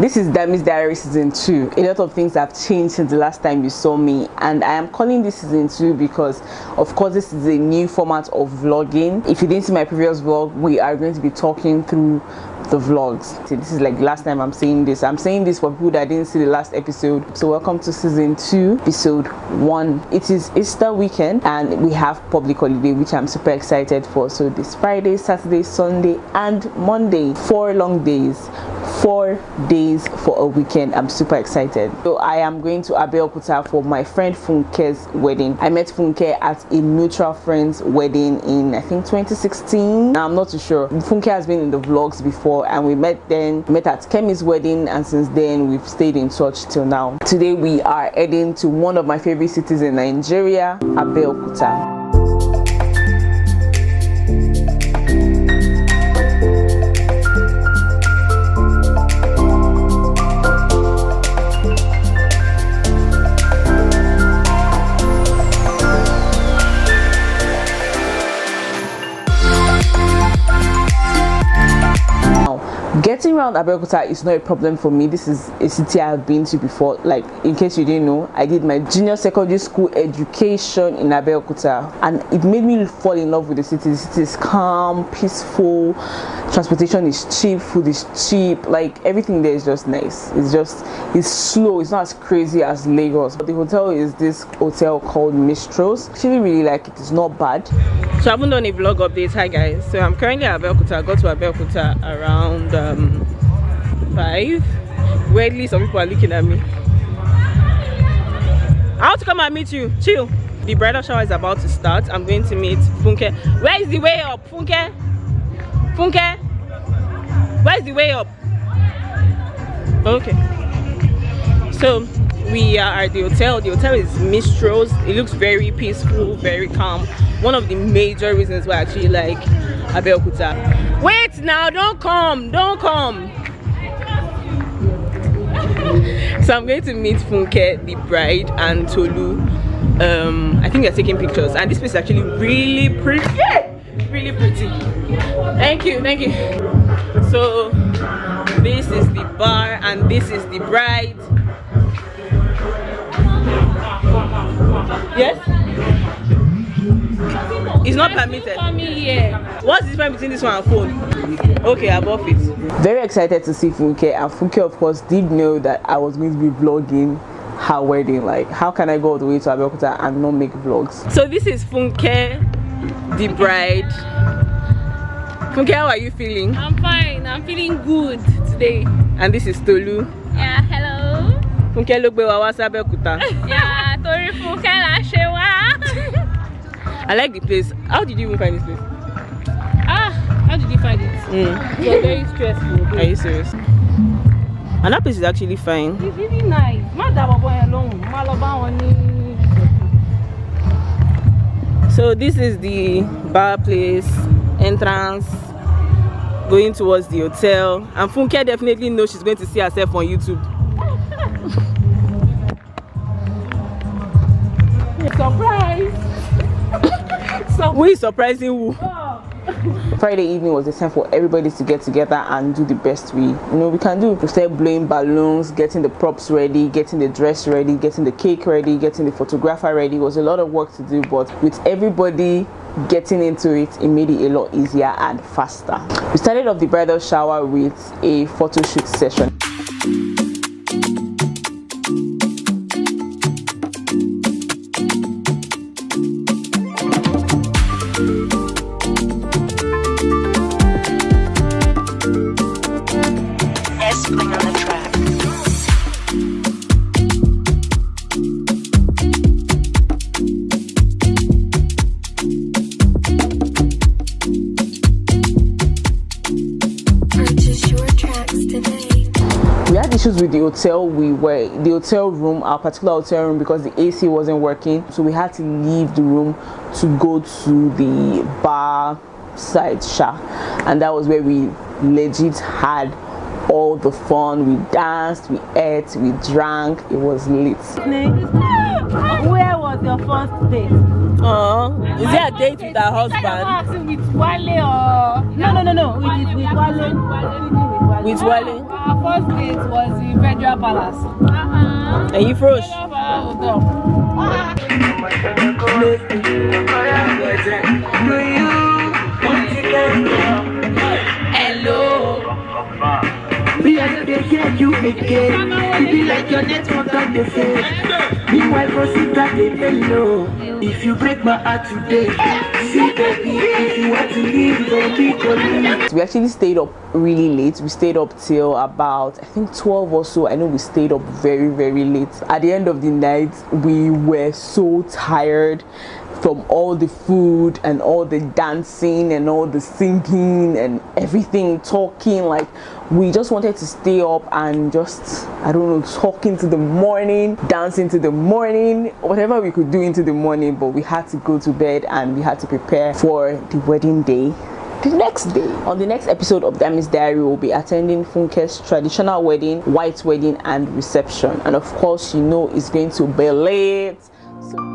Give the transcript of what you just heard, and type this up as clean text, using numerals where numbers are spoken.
This is Damie's Diary Season 2. A lot of things have changed since the last time you saw me, and I am calling this Season 2 because of course this is a new format of vlogging. If you didn't see my previous vlog, we are going to be talking through the vlogs. So this is like the last time I'm saying this. I'm saying this for people that didn't see the last episode. So welcome to Season 2, Episode 1. It is Easter weekend and we have public holiday, which I'm super excited for. So this Friday, Saturday, Sunday and Monday, 4 long days. 4 days for a weekend. I'm super excited. So I am going to Abeokuta for my friend Funke's wedding. I met Funke at a mutual friend's wedding in I think 2016. Now I'm not too sure. Funke has been in the vlogs before and we met at Kemi's wedding, and since then we've stayed in touch till now. Today we are heading to one of my favorite cities in Nigeria, Abeokuta. Getting around Abeokuta is not a problem for me. This is a city I've been to before. Like, in case you didn't know, I did my junior secondary school education in Abeokuta, and it made me fall in love with the city. The city is calm, peaceful, transportation is cheap, food is cheap, like everything there is just nice. It's slow, it's not as crazy as Lagos. But the hotel is this hotel called Mistros. I actually really like it. It's not bad. So I haven't done a vlog update. Hi guys, so I'm currently at Abeokuta. I got to Abeokuta around 5. Weirdly, some people are looking at me. I want to come and meet you. Chill. The bridal shower is about to start. I'm going to meet Funke. Where is the way up? Funke? Funke? Where is the way up? Okay. So we are at the hotel. The hotel is Mistros. It looks very peaceful, very calm. One of the major reasons why I actually like Abeokuta. Wait now, don't come. So I'm going to meet Funke, the bride, and Tolu. I think they're taking pictures, and this place is actually really pretty. Really pretty. Thank you. So this is the bar and this is the bride. Yes? It's not permitted. What's the difference between this one and phone? Okay, I'm off it. Very excited to see Funke, and Funke of course did know that I was going to be vlogging her wedding. Like, how can I go all the way to Abeokuta and not make vlogs? So this is Funke, the bride. Funke, how are you feeling? I'm fine. I'm feeling good today. And this is Tolu. Yeah, hello. Funke look be wa Abeokuta. Yeah, Tori Funke la shewa. I like the place. How did you even find this place? How did you find it? It was very stressful. Are you serious? And that place is actually fine. It's really nice. So this is the bar place entrance going towards the hotel, and Funke definitely knows she's going to see herself on YouTube. Surprise! Who is surprising who? Friday evening was the time for everybody to get together and do the best we can do. We started blowing balloons, getting the props ready, getting the dress ready, getting the cake ready, getting the photographer ready. It was a lot of work to do, but with everybody getting into it, it made it a lot easier and faster. We started off the bridal shower with a photo shoot session. Issues with the hotel. The hotel room, our particular hotel room, because the AC wasn't working, so we had to leave the room to go to the bar side and that was where we legit had all the fun. We danced, we ate, we drank. It was lit. Where was your first date? Is there a date with her husband? With Wale or... No. With Wale. With Wale. Our first date was in Federal Palace. And you froze? Hello. We are not there yet, you again. You be like your network on the face. Meanwhile, proceed that they know. If you break my heart today, see baby, if you want to leave, don't be calling. We actually stayed up really late. We stayed up till about, I think, 12 or so. I know we stayed up very, very late. At the end of the night, we were so tired from all the food and all the dancing and all the singing and everything, talking. Like, we just wanted to stay up and just, I don't know, talking to the morning, dancing to the morning, whatever we could do into the morning. But we had to go to bed and we had to prepare for the wedding day the next day. On the next episode of Damie's Diary, we'll be attending Funke's traditional wedding, white wedding and reception. And of course, you know it's going to be late. So